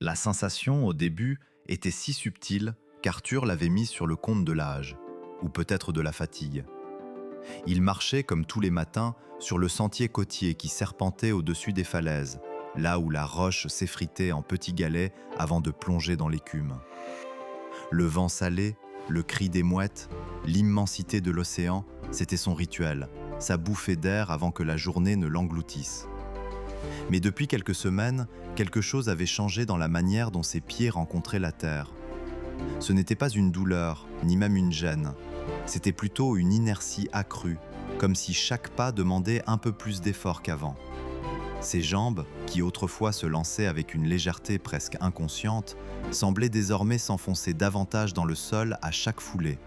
La sensation, au début, était si subtile qu'Arthur l'avait mise sur le compte de l'âge, ou peut-être de la fatigue. Il marchait, comme tous les matins, sur le sentier côtier qui serpentait au-dessus des falaises, là où la roche s'effritait en petits galets avant de plonger dans l'écume. Le vent salé, le cri des mouettes, l'immensité de l'océan, c'était son rituel, sa bouffée d'air avant que la journée ne l'engloutisse. Mais depuis quelques semaines, quelque chose avait changé dans la manière dont ses pieds rencontraient la terre. Ce n'était pas une douleur, ni même une gêne. C'était plutôt une inertie accrue, comme si chaque pas demandait un peu plus d'effort qu'avant. Ses jambes, qui autrefois se lançaient avec une légèreté presque inconsciente, semblaient désormais s'enfoncer davantage dans le sol à chaque foulée.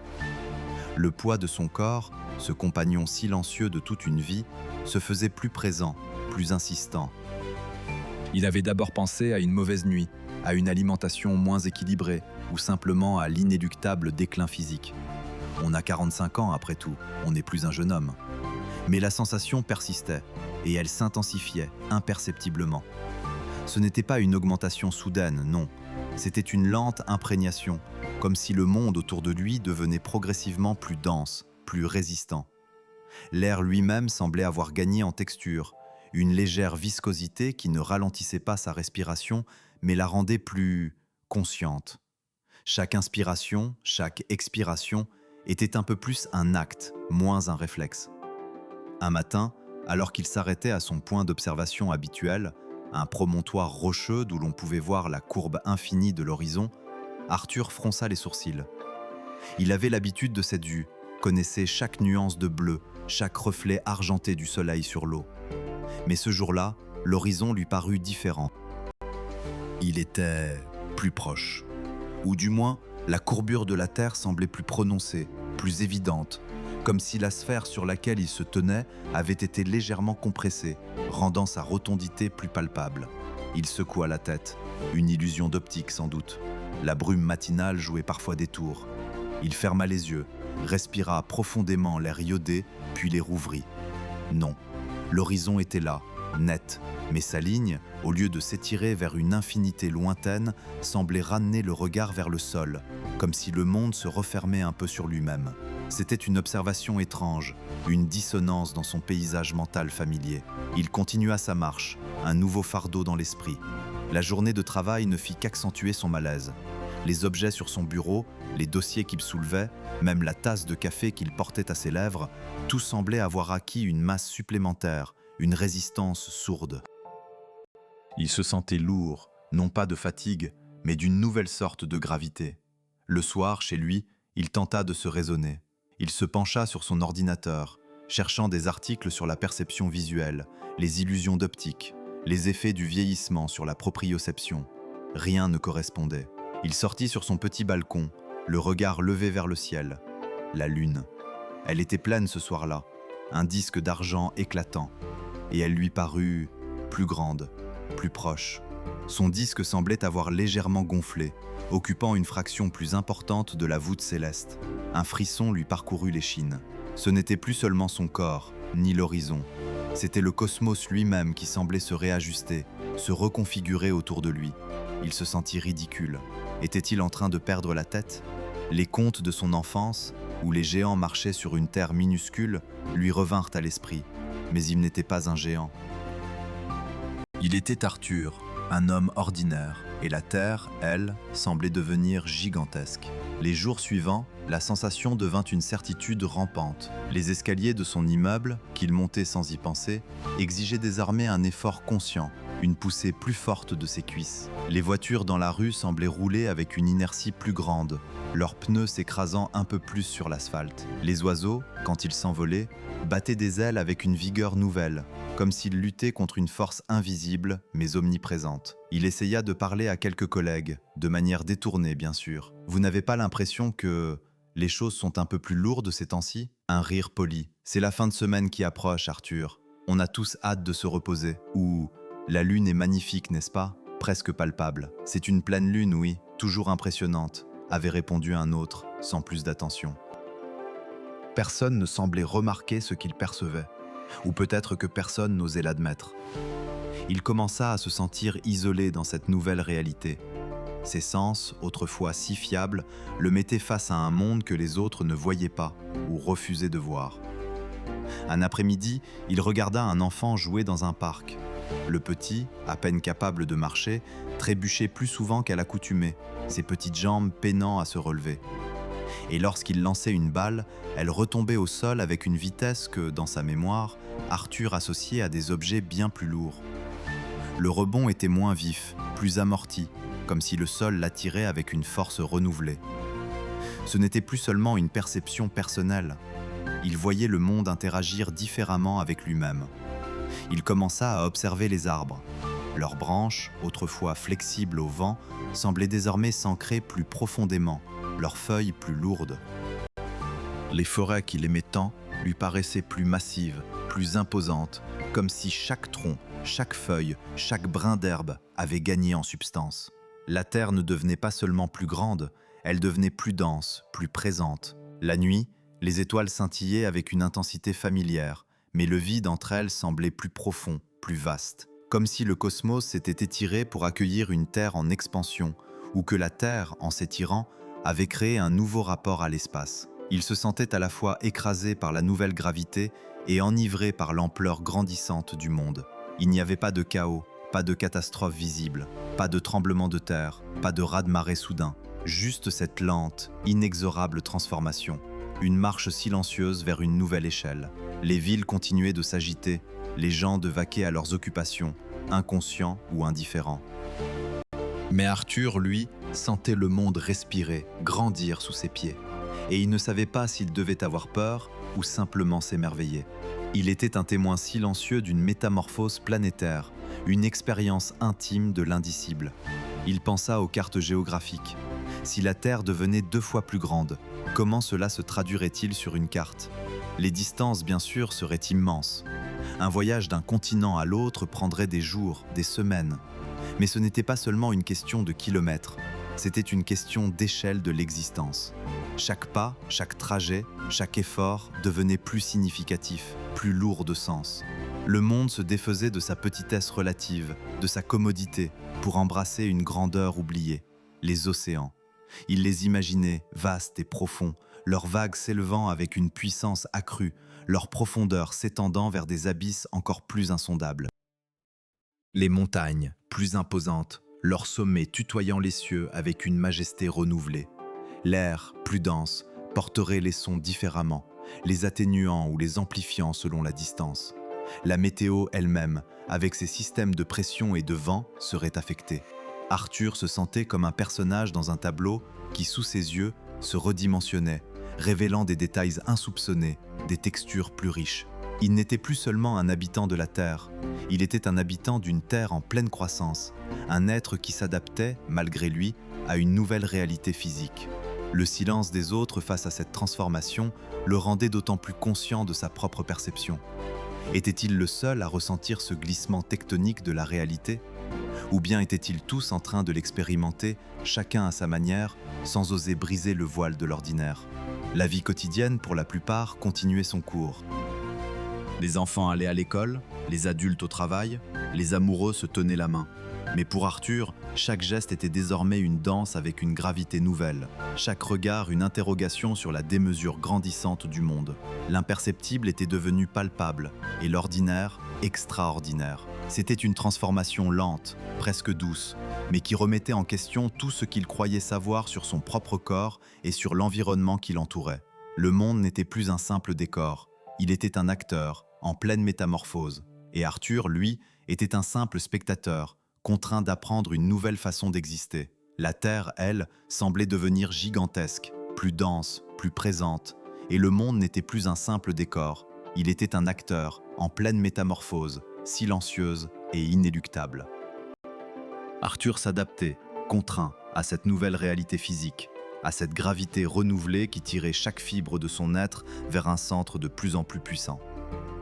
Le poids de son corps, ce compagnon silencieux de toute une vie, se faisait plus présent, plus insistant. Il avait d'abord pensé à une mauvaise nuit, à une alimentation moins équilibrée, ou simplement à l'inéluctable déclin physique. On a 45 ans après tout, on n'est plus un jeune homme. Mais la sensation persistait, et elle s'intensifiait imperceptiblement. Ce n'était pas une augmentation soudaine, non. C'était une lente imprégnation, comme si le monde autour de lui devenait progressivement plus dense, plus résistant. L'air lui-même semblait avoir gagné en texture, une légère viscosité qui ne ralentissait pas sa respiration, mais la rendait plus consciente. Chaque inspiration, chaque expiration était un peu plus un acte, moins un réflexe. Un matin, alors qu'il s'arrêtait à son point d'observation habituel, un promontoire rocheux d'où l'on pouvait voir la courbe infinie de l'horizon, Arthur fronça les sourcils. Il avait l'habitude de cette vue, connaissait chaque nuance de bleu, chaque reflet argenté du soleil sur l'eau. Mais ce jour-là, l'horizon lui parut différent. Il était plus proche. Ou du moins, la courbure de la Terre semblait plus prononcée, plus évidente, comme si la sphère sur laquelle il se tenait avait été légèrement compressée, rendant sa rotondité plus palpable. Il secoua la tête, une illusion d'optique sans doute. La brume matinale jouait parfois des tours. Il ferma les yeux, respira profondément l'air iodé, puis les rouvrit. Non, l'horizon était là, net, mais sa ligne, au lieu de s'étirer vers une infinité lointaine, semblait ramener le regard vers le sol, comme si le monde se refermait un peu sur lui-même. C'était une observation étrange, une dissonance dans son paysage mental familier. Il continua sa marche, un nouveau fardeau dans l'esprit. La journée de travail ne fit qu'accentuer son malaise. Les objets sur son bureau, les dossiers qu'il soulevait, même la tasse de café qu'il portait à ses lèvres, tout semblait avoir acquis une masse supplémentaire, une résistance sourde. Il se sentait lourd, non pas de fatigue, mais d'une nouvelle sorte de gravité. Le soir, chez lui, il tenta de se raisonner. Il se pencha sur son ordinateur, cherchant des articles sur la perception visuelle, les illusions d'optique, les effets du vieillissement sur la proprioception. Rien ne correspondait. Il sortit sur son petit balcon, le regard levé vers le ciel. La lune. Elle était pleine ce soir-là, un disque d'argent éclatant, et elle lui parut plus grande, plus proche. Son disque semblait avoir légèrement gonflé, occupant une fraction plus importante de la voûte céleste. Un frisson lui parcourut l'échine. Ce n'était plus seulement son corps, ni l'horizon. C'était le cosmos lui-même qui semblait se réajuster, se reconfigurer autour de lui. Il se sentit ridicule. Était-il en train de perdre la tête? Les contes de son enfance, où les géants marchaient sur une terre minuscule, lui revinrent à l'esprit. Mais il n'était pas un géant. Il était Arthur, un homme ordinaire, et la terre, elle, semblait devenir gigantesque. Les jours suivants, la sensation devint une certitude rampante. Les escaliers de son immeuble, qu'il montait sans y penser, exigeaient désormais un effort conscient, une poussée plus forte de ses cuisses. Les voitures dans la rue semblaient rouler avec une inertie plus grande, leurs pneus s'écrasant un peu plus sur l'asphalte. Les oiseaux, quand ils s'envolaient, battaient des ailes avec une vigueur nouvelle, comme s'ils luttaient contre une force invisible mais omniprésente. Il essaya de parler à quelques collègues, de manière détournée bien sûr. Vous n'avez pas l'impression que les choses sont un peu plus lourdes ces temps-ci? Un rire poli. C'est la fin de semaine qui approche, Arthur. On a tous hâte de se reposer. Ou la lune est magnifique, n'est-ce pas? Presque palpable. C'est une pleine lune, oui, toujours impressionnante, avait répondu un autre, sans plus d'attention. Personne ne semblait remarquer ce qu'il percevait, ou peut-être que personne n'osait l'admettre. Il commença à se sentir isolé dans cette nouvelle réalité. Ses sens, autrefois si fiables, le mettaient face à un monde que les autres ne voyaient pas ou refusaient de voir. Un après-midi, il regarda un enfant jouer dans un parc. Le petit, à peine capable de marcher, trébuchait plus souvent qu'à l'accoutumée, ses petites jambes peinant à se relever. Et lorsqu'il lançait une balle, elle retombait au sol avec une vitesse que, dans sa mémoire, Arthur associait à des objets bien plus lourds. Le rebond était moins vif, plus amorti, comme si le sol l'attirait avec une force renouvelée. Ce n'était plus seulement une perception personnelle. Il voyait le monde interagir différemment avec lui-même. Il commença à observer les arbres. Leurs branches, autrefois flexibles au vent, semblaient désormais s'ancrer plus profondément, leurs feuilles plus lourdes. Les forêts qu'il aimait tant lui paraissaient plus massives, plus imposantes, comme si chaque tronc, chaque feuille, chaque brin d'herbe avait gagné en substance. La terre ne devenait pas seulement plus grande, elle devenait plus dense, plus présente. La nuit, les étoiles scintillaient avec une intensité familière, mais le vide entre elles semblait plus profond, plus vaste. Comme si le cosmos s'était étiré pour accueillir une Terre en expansion, ou que la Terre, en s'étirant, avait créé un nouveau rapport à l'espace. Il se sentait à la fois écrasé par la nouvelle gravité et enivré par l'ampleur grandissante du monde. Il n'y avait pas de chaos, pas de catastrophe visible, pas de tremblement de terre, pas de raz-de-marée soudain, juste cette lente, inexorable transformation. Une marche silencieuse vers une nouvelle échelle. Les villes continuaient de s'agiter, les gens de vaquer à leurs occupations, inconscients ou indifférents. Mais Arthur, lui, sentait le monde respirer, grandir sous ses pieds. Et il ne savait pas s'il devait avoir peur ou simplement s'émerveiller. Il était un témoin silencieux d'une métamorphose planétaire, une expérience intime de l'indicible. Il pensa aux cartes géographiques. Si la Terre devenait 2 fois plus grande, comment cela se traduirait-il sur une carte ? Les distances, bien sûr, seraient immenses. Un voyage d'un continent à l'autre prendrait des jours, des semaines. Mais ce n'était pas seulement une question de kilomètres, c'était une question d'échelle de l'existence. Chaque pas, chaque trajet, chaque effort devenait plus significatif, plus lourd de sens. Le monde se défaisait de sa petitesse relative, de sa commodité, pour embrasser une grandeur oubliée, les océans. Il les imaginait vastes et profonds, leurs vagues s'élevant avec une puissance accrue, leur profondeur s'étendant vers des abysses encore plus insondables. Les montagnes, plus imposantes, leurs sommets tutoyant les cieux avec une majesté renouvelée. L'air, plus dense, porterait les sons différemment, les atténuant ou les amplifiant selon la distance. La météo elle-même, avec ses systèmes de pression et de vent, serait affectée. Arthur se sentait comme un personnage dans un tableau qui, sous ses yeux, se redimensionnait, révélant des détails insoupçonnés, des textures plus riches. Il n'était plus seulement un habitant de la Terre, il était un habitant d'une Terre en pleine croissance, un être qui s'adaptait, malgré lui, à une nouvelle réalité physique. Le silence des autres face à cette transformation le rendait d'autant plus conscient de sa propre perception. Était-il le seul à ressentir ce glissement tectonique de la réalité ? Ou bien étaient-ils tous en train de l'expérimenter, chacun à sa manière, sans oser briser le voile de l'ordinaire ? La vie quotidienne, pour la plupart, continuait son cours. Les enfants allaient à l'école, les adultes au travail, les amoureux se tenaient la main. Mais pour Arthur, chaque geste était désormais une danse avec une gravité nouvelle, chaque regard une interrogation sur la démesure grandissante du monde. L'imperceptible était devenu palpable, et l'ordinaire, extraordinaire. C'était une transformation lente, presque douce, mais qui remettait en question tout ce qu'il croyait savoir sur son propre corps et sur l'environnement qui l'entourait. Le monde n'était plus un simple décor, il était un acteur, en pleine métamorphose. Et Arthur, lui, était un simple spectateur, contraint d'apprendre une nouvelle façon d'exister. La Terre, elle, semblait devenir gigantesque, plus dense, plus présente, et le monde n'était plus un simple décor. Il était un acteur, en pleine métamorphose, silencieuse et inéluctable. Arthur s'adaptait, contraint, à cette nouvelle réalité physique, à cette gravité renouvelée qui tirait chaque fibre de son être vers un centre de plus en plus puissant.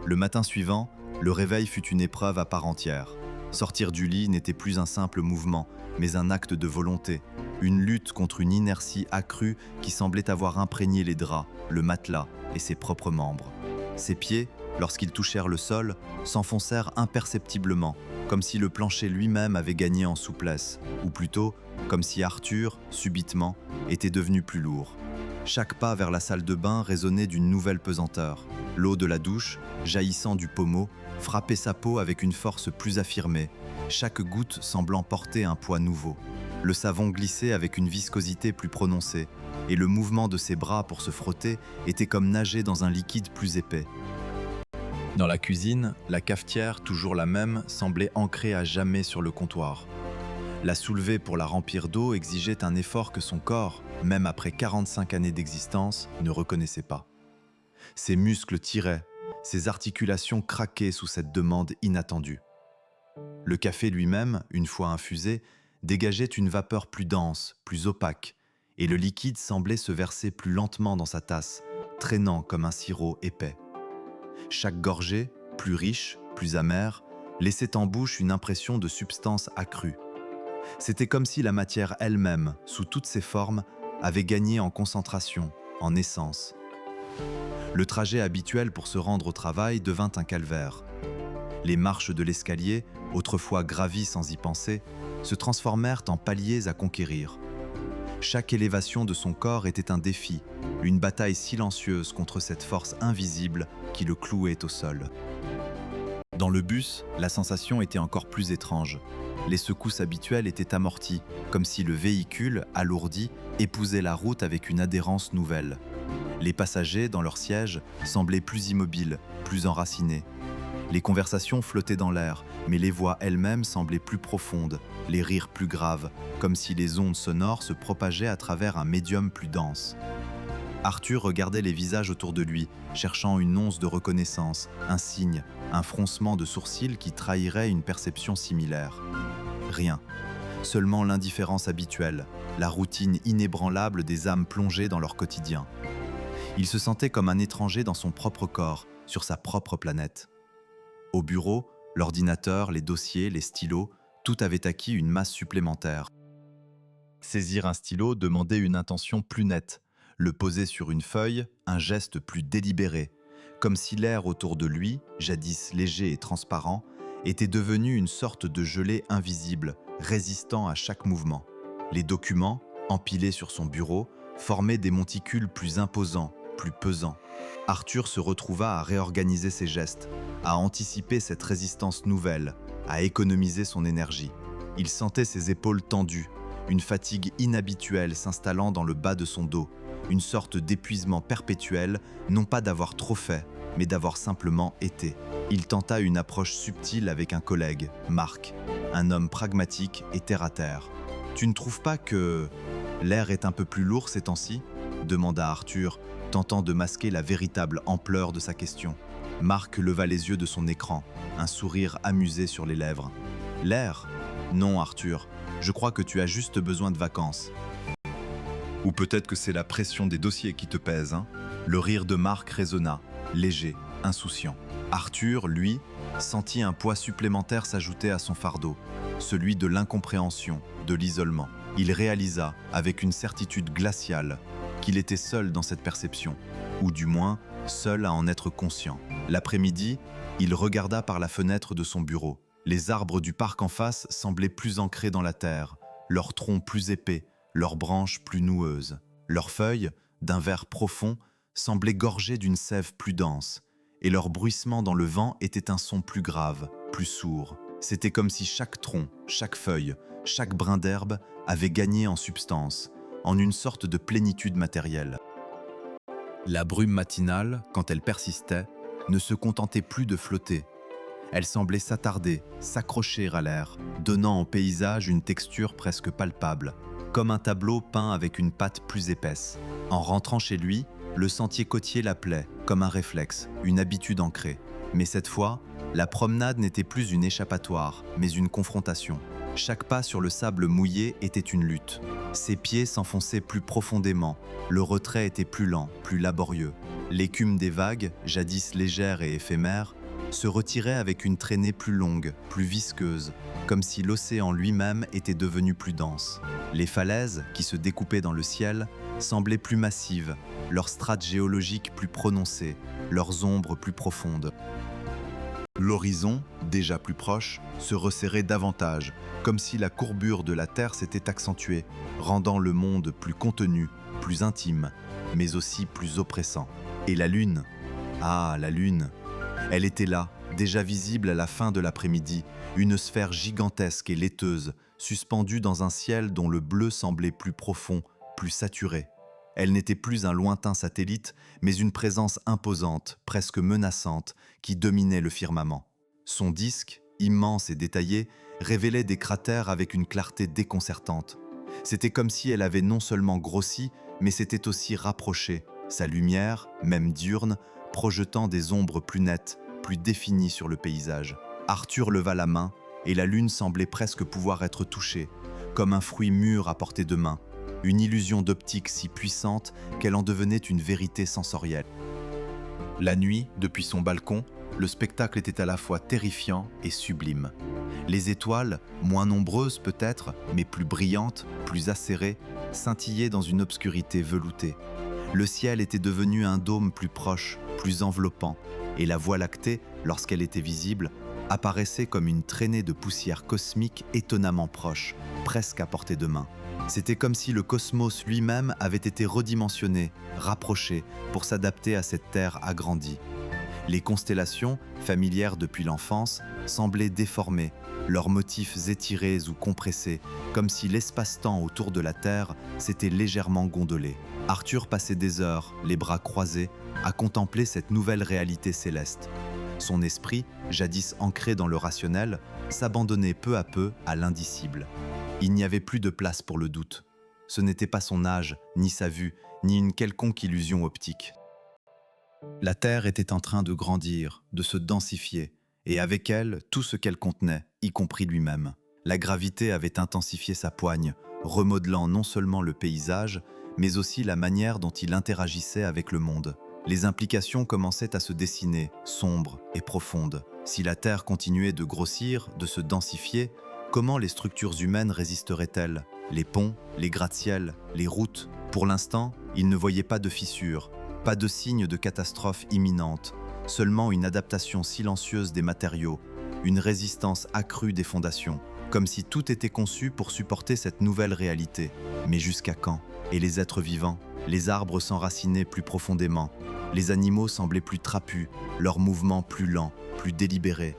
Le matin suivant, le réveil fut une épreuve à part entière. Sortir du lit n'était plus un simple mouvement, mais un acte de volonté, une lutte contre une inertie accrue qui semblait avoir imprégné les draps, le matelas et ses propres membres. Ses pieds, lorsqu'ils touchèrent le sol, s'enfoncèrent imperceptiblement, comme si le plancher lui-même avait gagné en souplesse, ou plutôt, comme si Arthur, subitement, était devenu plus lourd. Chaque pas vers la salle de bain résonnait d'une nouvelle pesanteur. L'eau de la douche, jaillissant du pommeau, frappait sa peau avec une force plus affirmée, chaque goutte semblant porter un poids nouveau. Le savon glissait avec une viscosité plus prononcée, et le mouvement de ses bras pour se frotter était comme nager dans un liquide plus épais. Dans la cuisine, la cafetière, toujours la même, semblait ancrée à jamais sur le comptoir. La soulever pour la remplir d'eau exigeait un effort que son corps, même après 45 années d'existence, ne reconnaissait pas. Ses muscles tiraient, ses articulations craquaient sous cette demande inattendue. Le café lui-même, une fois infusé, dégageait une vapeur plus dense, plus opaque, et le liquide semblait se verser plus lentement dans sa tasse, traînant comme un sirop épais. Chaque gorgée, plus riche, plus amère, laissait en bouche une impression de substance accrue. C'était comme si la matière elle-même, sous toutes ses formes, avait gagné en concentration, en essence. Le trajet habituel pour se rendre au travail devint un calvaire. Les marches de l'escalier, autrefois gravies sans y penser, se transformèrent en paliers à conquérir. Chaque élévation de son corps était un défi, une bataille silencieuse contre cette force invisible qui le clouait au sol. Dans le bus, la sensation était encore plus étrange. Les secousses habituelles étaient amorties, comme si le véhicule, alourdi, épousait la route avec une adhérence nouvelle. Les passagers, dans leurs sièges, semblaient plus immobiles, plus enracinés. Les conversations flottaient dans l'air, mais les voix elles-mêmes semblaient plus profondes, les rires plus graves, comme si les ondes sonores se propageaient à travers un médium plus dense. Arthur regardait les visages autour de lui, cherchant une once de reconnaissance, un signe, un froncement de sourcils qui trahirait une perception similaire. Rien. Seulement l'indifférence habituelle, la routine inébranlable des âmes plongées dans leur quotidien. Il se sentait comme un étranger dans son propre corps, sur sa propre planète. Au bureau, l'ordinateur, les dossiers, les stylos, tout avait acquis une masse supplémentaire. Saisir un stylo demandait une intention plus nette, le poser sur une feuille, un geste plus délibéré, comme si l'air autour de lui, jadis léger et transparent, était devenu une sorte de gelée invisible, résistant à chaque mouvement. Les documents, empilés sur son bureau, formaient des monticules plus imposants, plus pesants. Arthur se retrouva à réorganiser ses gestes, à anticiper cette résistance nouvelle, à économiser son énergie. Il sentait ses épaules tendues, une fatigue inhabituelle s'installant dans le bas de son dos, une sorte d'épuisement perpétuel, non pas d'avoir trop fait, mais d'avoir simplement été. Il tenta une approche subtile avec un collègue, Marc, un homme pragmatique et terre-à-terre. « Tu ne trouves pas que l'air est un peu plus lourd ces temps-ci » demanda Arthur, tentant de masquer la véritable ampleur de sa question. Marc leva les yeux de son écran, un sourire amusé sur les lèvres. « L'air ? Non, Arthur, je crois que tu as juste besoin de vacances. » Ou peut-être que c'est la pression des dossiers qui te pèse, hein ? Le rire de Marc résonna, léger, insouciant. Arthur, lui, sentit un poids supplémentaire s'ajouter à son fardeau, celui de l'incompréhension, de l'isolement. Il réalisa, avec une certitude glaciale, qu'il était seul dans cette perception, ou du moins, seul à en être conscient. L'après-midi, il regarda par la fenêtre de son bureau. Les arbres du parc en face semblaient plus ancrés dans la terre, leurs troncs plus épais, leurs branches plus noueuses. Leurs feuilles, d'un vert profond, semblaient gorgées d'une sève plus dense, et leur bruissement dans le vent était un son plus grave, plus sourd. C'était comme si chaque tronc, chaque feuille, chaque brin d'herbe avait gagné en substance, en une sorte de plénitude matérielle. La brume matinale, quand elle persistait, ne se contentait plus de flotter. Elle semblait s'attarder, s'accrocher à l'air, donnant au paysage une texture presque palpable, comme un tableau peint avec une pâte plus épaisse. En rentrant chez lui, le sentier côtier l'appelait, comme un réflexe, une habitude ancrée. Mais cette fois, la promenade n'était plus une échappatoire, mais une confrontation. Chaque pas sur le sable mouillé était une lutte. Ses pieds s'enfonçaient plus profondément, le retrait était plus lent, plus laborieux. L'écume des vagues, jadis légère et éphémère, se retirait avec une traînée plus longue, plus visqueuse, comme si l'océan lui-même était devenu plus dense. Les falaises, qui se découpaient dans le ciel, semblaient plus massives, leurs strates géologiques plus prononcées, leurs ombres plus profondes. L'horizon, déjà plus proche, se resserrait davantage, comme si la courbure de la Terre s'était accentuée, rendant le monde plus contenu, plus intime, mais aussi plus oppressant. Et la Lune? Ah, la Lune! Elle était là, déjà visible à la fin de l'après-midi, une sphère gigantesque et laiteuse, suspendue dans un ciel dont le bleu semblait plus profond, plus saturé. Elle n'était plus un lointain satellite, mais une présence imposante, presque menaçante, qui dominait le firmament. Son disque, immense et détaillé, révélait des cratères avec une clarté déconcertante. C'était comme si elle avait non seulement grossi, mais s'était aussi rapprochée, sa lumière, même diurne, projetant des ombres plus nettes, plus définies sur le paysage. Arthur leva la main, et la lune semblait presque pouvoir être touchée, comme un fruit mûr à portée de main, une illusion d'optique si puissante qu'elle en devenait une vérité sensorielle. La nuit, depuis son balcon, le spectacle était à la fois terrifiant et sublime. Les étoiles, moins nombreuses peut-être, mais plus brillantes, plus acérées, scintillaient dans une obscurité veloutée. Le ciel était devenu un dôme plus proche, plus enveloppant, et la Voie lactée, lorsqu'elle était visible, apparaissait comme une traînée de poussière cosmique étonnamment proche, presque à portée de main. C'était comme si le cosmos lui-même avait été redimensionné, rapproché, pour s'adapter à cette Terre agrandie. Les constellations, familières depuis l'enfance, semblaient déformées, leurs motifs étirés ou compressés, comme si l'espace-temps autour de la Terre s'était légèrement gondolé. Arthur passait des heures, les bras croisés, à contempler cette nouvelle réalité céleste. Son esprit, jadis ancré dans le rationnel, s'abandonnait peu à peu à l'indicible. Il n'y avait plus de place pour le doute. Ce n'était pas son âge, ni sa vue, ni une quelconque illusion optique. La Terre était en train de grandir, de se densifier, et avec elle, tout ce qu'elle contenait, y compris lui-même. La gravité avait intensifié sa poigne, remodelant non seulement le paysage, mais aussi la manière dont il interagissait avec le monde. Les implications commençaient à se dessiner, sombres et profondes. Si la Terre continuait de grossir, de se densifier, comment les structures humaines résisteraient-elles? Les ponts, les gratte-ciels, les routes? Pour l'instant, il ne voyait pas de fissures, pas de signe de catastrophe imminente, seulement une adaptation silencieuse des matériaux, une résistance accrue des fondations, comme si tout était conçu pour supporter cette nouvelle réalité. Mais jusqu'à quand? Et les êtres vivants? Les arbres s'enracinaient plus profondément, les animaux semblaient plus trapus, leurs mouvements plus lents, plus délibérés.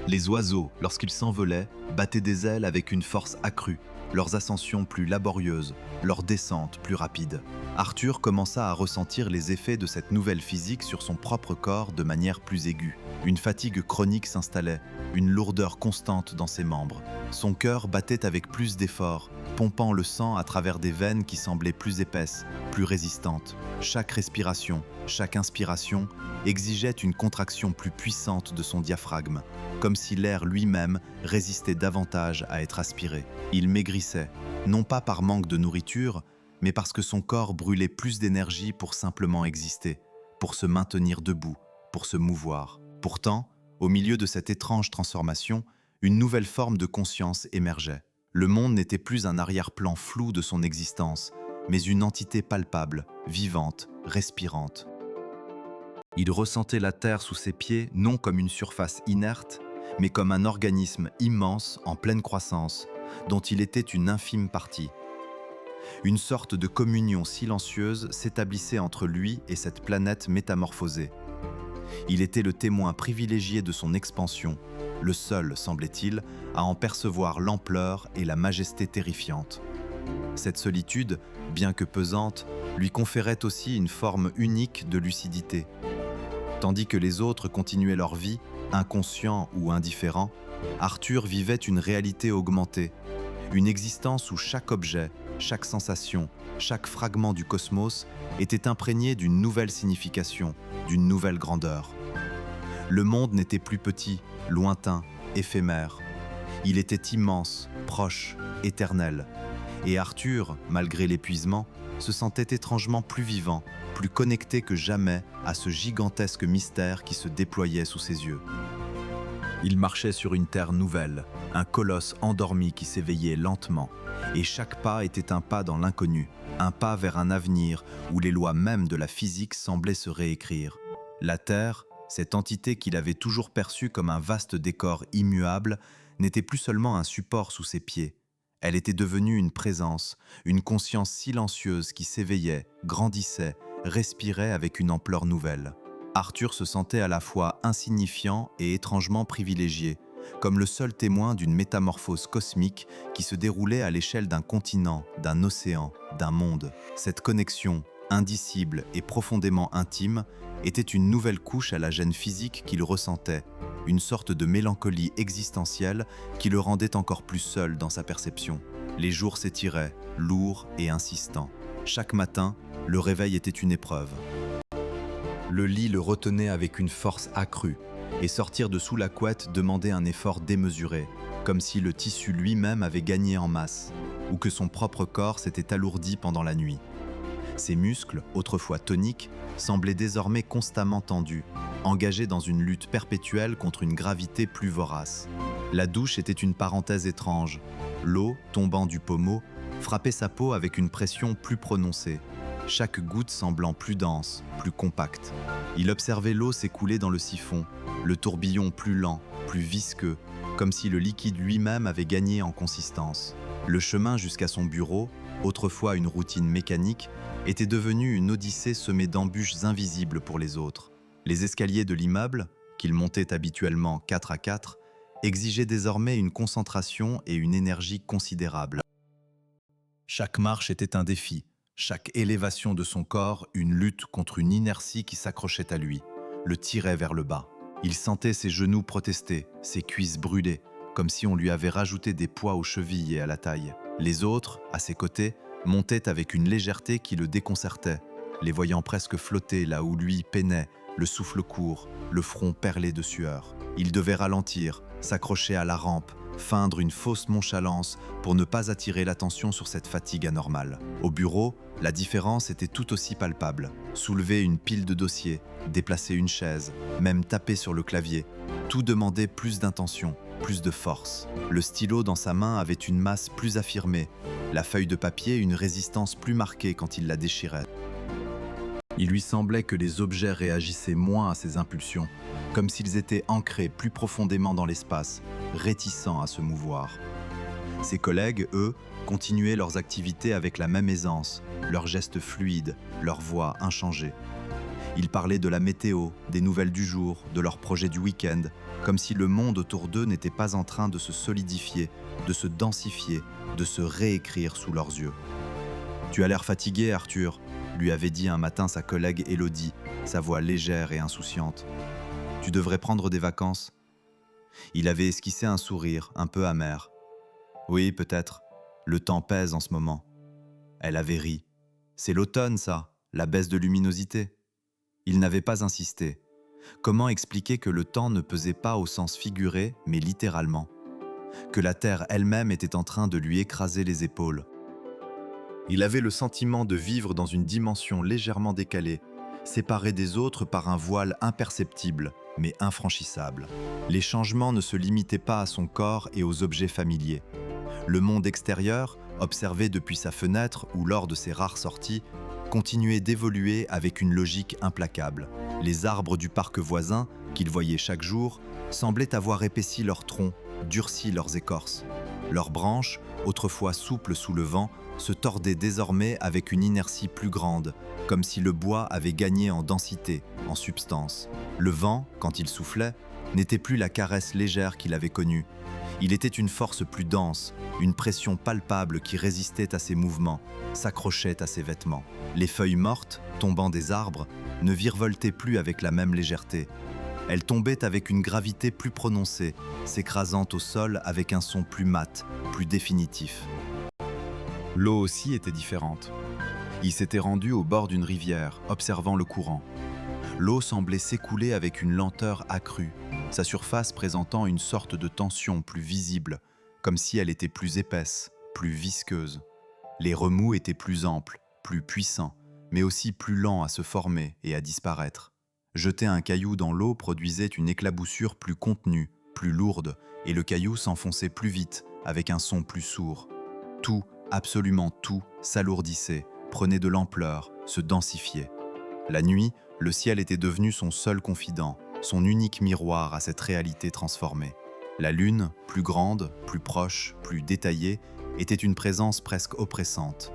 Les oiseaux, lorsqu'ils s'envolaient, battaient des ailes avec une force accrue, leurs ascensions plus laborieuses, leurs descentes plus rapides. Arthur commença à ressentir les effets de cette nouvelle physique sur son propre corps de manière plus aiguë. Une fatigue chronique s'installait, une lourdeur constante dans ses membres. Son cœur battait avec plus d'effort, pompant le sang à travers des veines qui semblaient plus épaisses, plus résistantes. Chaque respiration, chaque inspiration exigeait une contraction plus puissante de son diaphragme, comme si l'air lui-même résistait davantage à être aspiré. Il maigrissait, non pas par manque de nourriture, mais parce que son corps brûlait plus d'énergie pour simplement exister, pour se maintenir debout, pour se mouvoir. Pourtant, au milieu de cette étrange transformation, une nouvelle forme de conscience émergeait. Le monde n'était plus un arrière-plan flou de son existence, mais une entité palpable, vivante, respirante. Il ressentait la terre sous ses pieds non comme une surface inerte, mais comme un organisme immense en pleine croissance, dont il était une infime partie. Une sorte de communion silencieuse s'établissait entre lui et cette planète métamorphosée. Il était le témoin privilégié de son expansion, le seul, semblait-il, à en percevoir l'ampleur et la majesté terrifiante. Cette solitude, bien que pesante, lui conférait aussi une forme unique de lucidité. Tandis que les autres continuaient leur vie, inconscients ou indifférents, Arthur vivait une réalité augmentée, une existence où chaque objet, chaque sensation, chaque fragment du cosmos était imprégné d'une nouvelle signification, d'une nouvelle grandeur. Le monde n'était plus petit, lointain, éphémère. Il était immense, proche, éternel. Et Arthur, malgré l'épuisement, se sentait étrangement plus vivant, plus connecté que jamais à ce gigantesque mystère qui se déployait sous ses yeux. Il marchait sur une terre nouvelle, un colosse endormi qui s'éveillait lentement, et chaque pas était un pas dans l'inconnu, un pas vers un avenir où les lois mêmes de la physique semblaient se réécrire. La Terre, cette entité qu'il avait toujours perçue comme un vaste décor immuable, n'était plus seulement un support sous ses pieds. Elle était devenue une présence, une conscience silencieuse qui s'éveillait, grandissait, respirait avec une ampleur nouvelle. Arthur se sentait à la fois insignifiant et étrangement privilégié, comme le seul témoin d'une métamorphose cosmique qui se déroulait à l'échelle d'un continent, d'un océan, d'un monde. Cette connexion, indicible et profondément intime, était une nouvelle couche à la gêne physique qu'il ressentait, une sorte de mélancolie existentielle qui le rendait encore plus seul dans sa perception. Les jours s'étiraient, lourds et insistants. Chaque matin, le réveil était une épreuve. Le lit le retenait avec une force accrue, et sortir de sous la couette demandait un effort démesuré, comme si le tissu lui-même avait gagné en masse, ou que son propre corps s'était alourdi pendant la nuit. Ses muscles, autrefois toniques, semblaient désormais constamment tendus, engagés dans une lutte perpétuelle contre une gravité plus vorace. La douche était une parenthèse étrange. L'eau, tombant du pommeau, frappait sa peau avec une pression plus prononcée, chaque goutte semblant plus dense, plus compacte. Il observait l'eau s'écouler dans le siphon, le tourbillon plus lent, plus visqueux, comme si le liquide lui-même avait gagné en consistance. Le chemin jusqu'à son bureau, autrefois une routine mécanique, était devenu une odyssée semée d'embûches invisibles pour les autres. Les escaliers de l'immeuble, qu'il montait habituellement 4 à 4, exigeaient désormais une concentration et une énergie considérables. Chaque marche était un défi, chaque élévation de son corps une lutte contre une inertie qui s'accrochait à lui, le tirait vers le bas. Il sentait ses genoux protester, ses cuisses brûler, comme si on lui avait rajouté des poids aux chevilles et à la taille. Les autres, à ses côtés, montaient avec une légèreté qui le déconcertait, les voyant presque flotter là où lui peinait, le souffle court, le front perlé de sueur. Il devait ralentir, s'accrocher à la rampe, feindre une fausse nonchalance pour ne pas attirer l'attention sur cette fatigue anormale. Au bureau, la différence était tout aussi palpable. Soulever une pile de dossiers, déplacer une chaise, même taper sur le clavier, tout demandait plus d'intention, plus de force. Le stylo dans sa main avait une masse plus affirmée, la feuille de papier une résistance plus marquée quand il la déchirait. Il lui semblait que les objets réagissaient moins à ses impulsions, comme s'ils étaient ancrés plus profondément dans l'espace, réticents à se mouvoir. Ses collègues, eux, continuaient leurs activités avec la même aisance, leurs gestes fluides, leur voix inchangée. Ils parlaient de la météo, des nouvelles du jour, de leurs projets du week-end, comme si le monde autour d'eux n'était pas en train de se solidifier, de se densifier, de se réécrire sous leurs yeux. « Tu as l'air fatigué, Arthur », lui avait dit un matin sa collègue Élodie, sa voix légère et insouciante. « Tu devrais prendre des vacances. » Il avait esquissé un sourire, un peu amer. « Oui, peut-être. Le temps pèse en ce moment. » Elle avait ri. « C'est l'automne, ça, la baisse de luminosité. » Il n'avait pas insisté. Comment expliquer que le temps ne pesait pas au sens figuré, mais littéralement? Que la terre elle-même était en train de lui écraser les épaules. Il avait le sentiment de vivre dans une dimension légèrement décalée, séparé des autres par un voile imperceptible, mais infranchissable. Les changements ne se limitaient pas à son corps et aux objets familiers. Le monde extérieur, observé depuis sa fenêtre ou lors de ses rares sorties, continuait d'évoluer avec une logique implacable. Les arbres du parc voisin, qu'il voyait chaque jour, semblaient avoir épaissi leurs troncs, durci leurs écorces. Leurs branches, autrefois souples sous le vent, se tordaient désormais avec une inertie plus grande, comme si le bois avait gagné en densité, en substance. Le vent, quand il soufflait, n'était plus la caresse légère qu'il avait connue. Il était une force plus dense, une pression palpable qui résistait à ses mouvements, s'accrochait à ses vêtements. Les feuilles mortes, tombant des arbres, ne virevoltaient plus avec la même légèreté. Elles tombaient avec une gravité plus prononcée, s'écrasant au sol avec un son plus mat, plus définitif. L'eau aussi était différente. Il s'était rendu au bord d'une rivière, observant le courant. L'eau semblait s'écouler avec une lenteur accrue, sa surface présentant une sorte de tension plus visible, comme si elle était plus épaisse, plus visqueuse. Les remous étaient plus amples, plus puissant, mais aussi plus lent à se former et à disparaître. Jeter un caillou dans l'eau produisait une éclaboussure plus contenue, plus lourde, et le caillou s'enfonçait plus vite, avec un son plus sourd. Tout, absolument tout, s'alourdissait, prenait de l'ampleur, se densifiait. La nuit, le ciel était devenu son seul confident, son unique miroir à cette réalité transformée. La lune, plus grande, plus proche, plus détaillée, était une présence presque oppressante.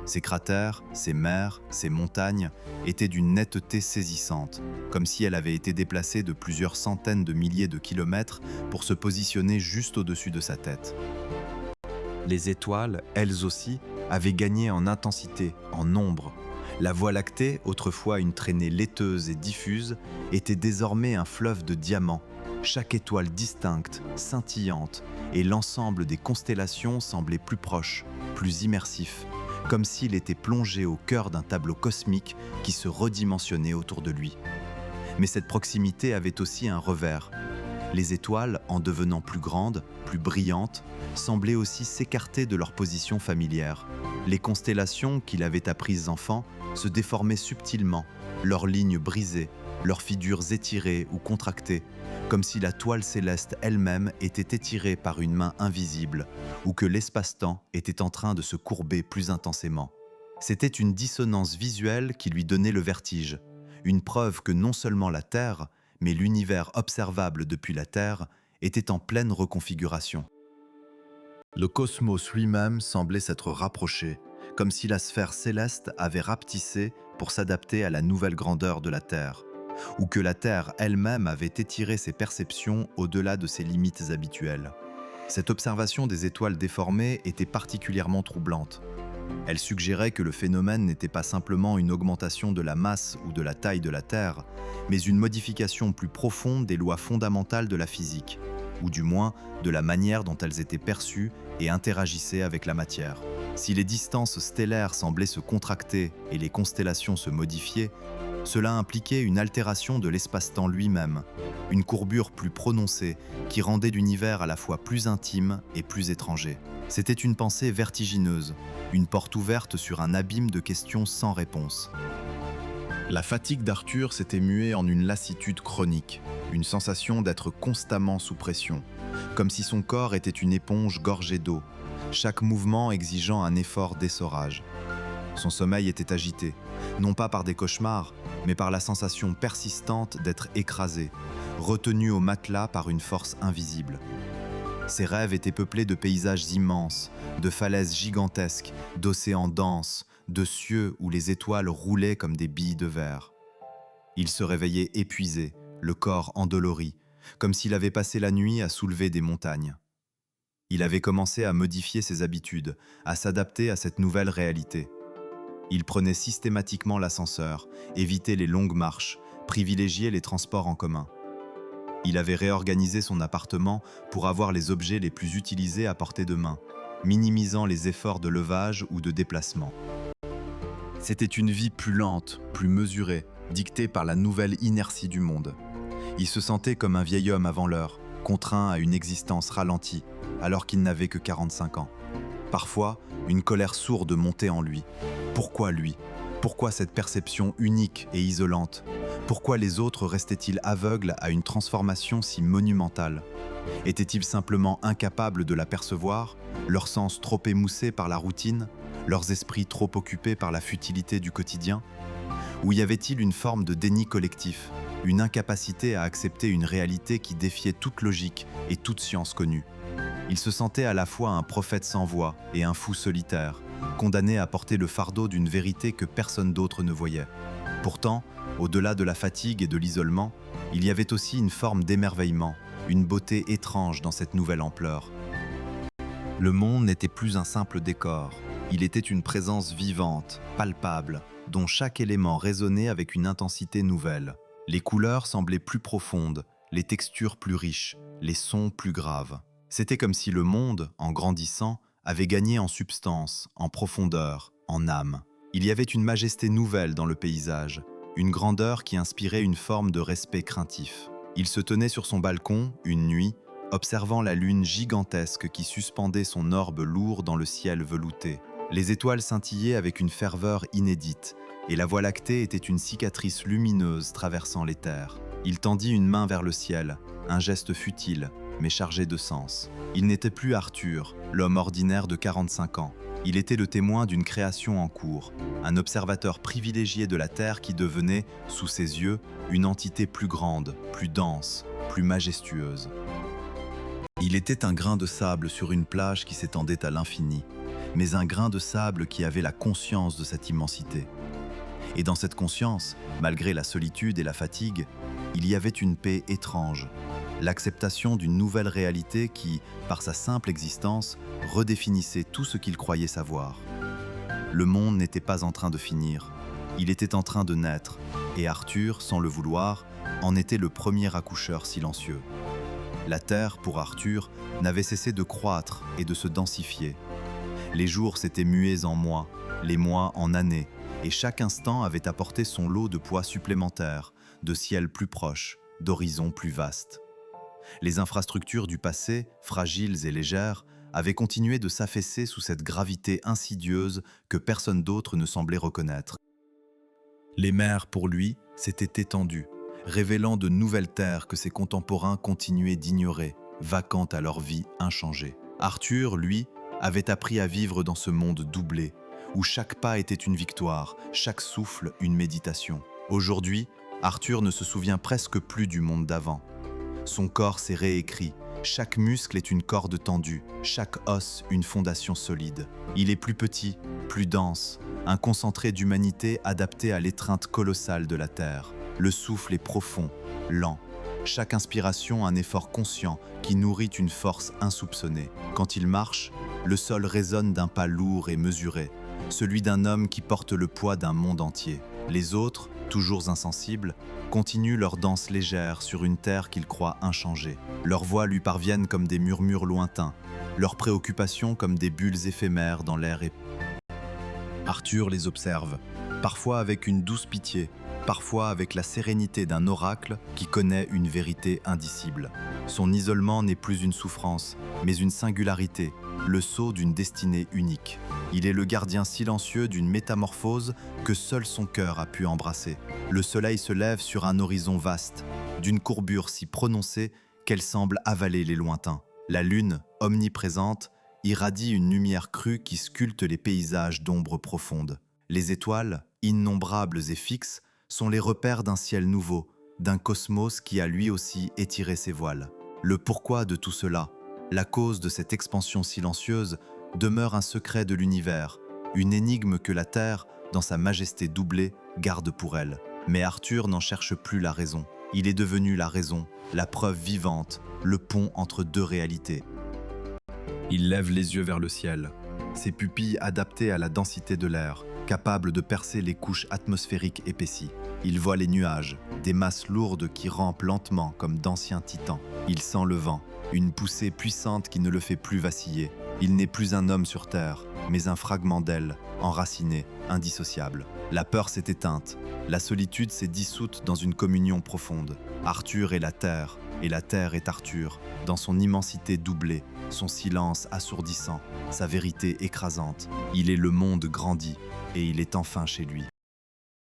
Ses cratères, ses mers, ses montagnes étaient d'une netteté saisissante, comme si elle avait été déplacée de plusieurs centaines de milliers de kilomètres pour se positionner juste au-dessus de sa tête. Les étoiles, elles aussi, avaient gagné en intensité, en nombre. La Voie lactée, autrefois une traînée laiteuse et diffuse, était désormais un fleuve de diamants, chaque étoile distincte, scintillante, et l'ensemble des constellations semblait plus proche, plus immersif, comme s'il était plongé au cœur d'un tableau cosmique qui se redimensionnait autour de lui. Mais cette proximité avait aussi un revers. Les étoiles, en devenant plus grandes, plus brillantes, semblaient aussi s'écarter de leur position familière. Les constellations qu'il avait apprises enfant se déformaient subtilement, leurs lignes brisées, leurs figures étirées ou contractées, comme si la toile céleste elle-même était étirée par une main invisible, ou que l'espace-temps était en train de se courber plus intensément. C'était une dissonance visuelle qui lui donnait le vertige, une preuve que non seulement la Terre, mais l'univers observable depuis la Terre, était en pleine reconfiguration. Le cosmos lui-même semblait s'être rapproché, comme si la sphère céleste avait rapetissé pour s'adapter à la nouvelle grandeur de la Terre, ou que la Terre elle-même avait étiré ses perceptions au-delà de ses limites habituelles. Cette observation des étoiles déformées était particulièrement troublante. Elle suggérait que le phénomène n'était pas simplement une augmentation de la masse ou de la taille de la Terre, mais une modification plus profonde des lois fondamentales de la physique, ou du moins de la manière dont elles étaient perçues et interagissaient avec la matière. Si les distances stellaires semblaient se contracter et les constellations se modifier, cela impliquait une altération de l'espace-temps lui-même, une courbure plus prononcée qui rendait l'univers à la fois plus intime et plus étranger. C'était une pensée vertigineuse, une porte ouverte sur un abîme de questions sans réponse. La fatigue d'Arthur s'était muée en une lassitude chronique, une sensation d'être constamment sous pression, comme si son corps était une éponge gorgée d'eau, chaque mouvement exigeant un effort d'essorage. Son sommeil était agité, non pas par des cauchemars, mais par la sensation persistante d'être écrasé, retenu au matelas par une force invisible. Ses rêves étaient peuplés de paysages immenses, de falaises gigantesques, d'océans denses, de cieux où les étoiles roulaient comme des billes de verre. Il se réveillait épuisé, le corps endolori, comme s'il avait passé la nuit à soulever des montagnes. Il avait commencé à modifier ses habitudes, à s'adapter à cette nouvelle réalité. Il prenait systématiquement l'ascenseur, évitait les longues marches, privilégiait les transports en commun. Il avait réorganisé son appartement pour avoir les objets les plus utilisés à portée de main, minimisant les efforts de levage ou de déplacement. C'était une vie plus lente, plus mesurée, dictée par la nouvelle inertie du monde. Il se sentait comme un vieil homme avant l'heure, contraint à une existence ralentie, alors qu'il n'avait que 45 ans. Parfois, une colère sourde montait en lui. Pourquoi lui ? Pourquoi cette perception unique et isolante ? Pourquoi les autres restaient-ils aveugles à une transformation si monumentale ? Étaient-ils simplement incapables de la percevoir, leurs sens trop émoussés par la routine, leurs esprits trop occupés par la futilité du quotidien ? Ou y avait-il une forme de déni collectif, une incapacité à accepter une réalité qui défiait toute logique et toute science connue ? Il se sentait à la fois un prophète sans voix et un fou solitaire, condamné à porter le fardeau d'une vérité que personne d'autre ne voyait. Pourtant, au-delà de la fatigue et de l'isolement, il y avait aussi une forme d'émerveillement, une beauté étrange dans cette nouvelle ampleur. Le monde n'était plus un simple décor, il était une présence vivante, palpable, dont chaque élément résonnait avec une intensité nouvelle. Les couleurs semblaient plus profondes, les textures plus riches, les sons plus graves. C'était comme si le monde, en grandissant, avait gagné en substance, en profondeur, en âme. Il y avait une majesté nouvelle dans le paysage, une grandeur qui inspirait une forme de respect craintif. Il se tenait sur son balcon, une nuit, observant la lune gigantesque qui suspendait son orbe lourd dans le ciel velouté. Les étoiles scintillaient avec une ferveur inédite, et la Voie lactée était une cicatrice lumineuse traversant les terres. Il tendit une main vers le ciel, un geste futile, mais chargé de sens. Il n'était plus Arthur, l'homme ordinaire de 45 ans. Il était le témoin d'une création en cours, un observateur privilégié de la Terre qui devenait, sous ses yeux, une entité plus grande, plus dense, plus majestueuse. Il était un grain de sable sur une plage qui s'étendait à l'infini, mais un grain de sable qui avait la conscience de cette immensité. Et dans cette conscience, malgré la solitude et la fatigue, il y avait une paix étrange, l'acceptation d'une nouvelle réalité qui, par sa simple existence, redéfinissait tout ce qu'il croyait savoir. Le monde n'était pas en train de finir, il était en train de naître, et Arthur, sans le vouloir, en était le premier accoucheur silencieux. La Terre, pour Arthur, n'avait cessé de croître et de se densifier. Les jours s'étaient mués en mois, les mois en années, et chaque instant avait apporté son lot de poids supplémentaires, de ciel plus proche, d'horizons plus vastes. Les infrastructures du passé, fragiles et légères, avaient continué de s'affaisser sous cette gravité insidieuse que personne d'autre ne semblait reconnaître. Les mers, pour lui, s'étaient étendues, révélant de nouvelles terres que ses contemporains continuaient d'ignorer, vacantes à leur vie inchangée. Arthur, lui, avait appris à vivre dans ce monde doublé, où chaque pas était une victoire, chaque souffle une méditation. Aujourd'hui, Arthur ne se souvient presque plus du monde d'avant. Son corps s'est réécrit, chaque muscle est une corde tendue, chaque os une fondation solide. Il est plus petit, plus dense, un concentré d'humanité adapté à l'étreinte colossale de la Terre. Le souffle est profond, lent. Chaque inspiration un effort conscient qui nourrit une force insoupçonnée. Quand il marche, le sol résonne d'un pas lourd et mesuré, celui d'un homme qui porte le poids d'un monde entier. Les autres, toujours insensibles, continuent leur danse légère sur une terre qu'ils croient inchangée. Leurs voix lui parviennent comme des murmures lointains, leurs préoccupations comme des bulles éphémères dans l'air épais. Arthur les observe, parfois avec une douce pitié, parfois avec la sérénité d'un oracle qui connaît une vérité indicible. Son isolement n'est plus une souffrance, mais une singularité, le sceau d'une destinée unique. Il est le gardien silencieux d'une métamorphose que seul son cœur a pu embrasser. Le soleil se lève sur un horizon vaste, d'une courbure si prononcée qu'elle semble avaler les lointains. La lune, omniprésente, irradie une lumière crue qui sculpte les paysages d'ombre profonde. Les étoiles, innombrables et fixes, sont les repères d'un ciel nouveau, d'un cosmos qui a lui aussi étiré ses voiles. Le pourquoi de tout cela, la cause de cette expansion silencieuse, demeure un secret de l'univers, une énigme que la Terre, dans sa majesté doublée, garde pour elle. Mais Arthur n'en cherche plus la raison. Il est devenu la raison, la preuve vivante, le pont entre deux réalités. Il lève les yeux vers le ciel, ses pupilles adaptées à la densité de l'air, capables de percer les couches atmosphériques épaissies. Il voit les nuages, des masses lourdes qui rampent lentement comme d'anciens titans. Il sent le vent, une poussée puissante qui ne le fait plus vaciller. Il n'est plus un homme sur terre, mais un fragment d'aile, enraciné, indissociable. La peur s'est éteinte, la solitude s'est dissoute dans une communion profonde. Arthur est la terre est Arthur, dans son immensité doublée, son silence assourdissant, sa vérité écrasante. Il est le monde grandi, et il est enfin chez lui.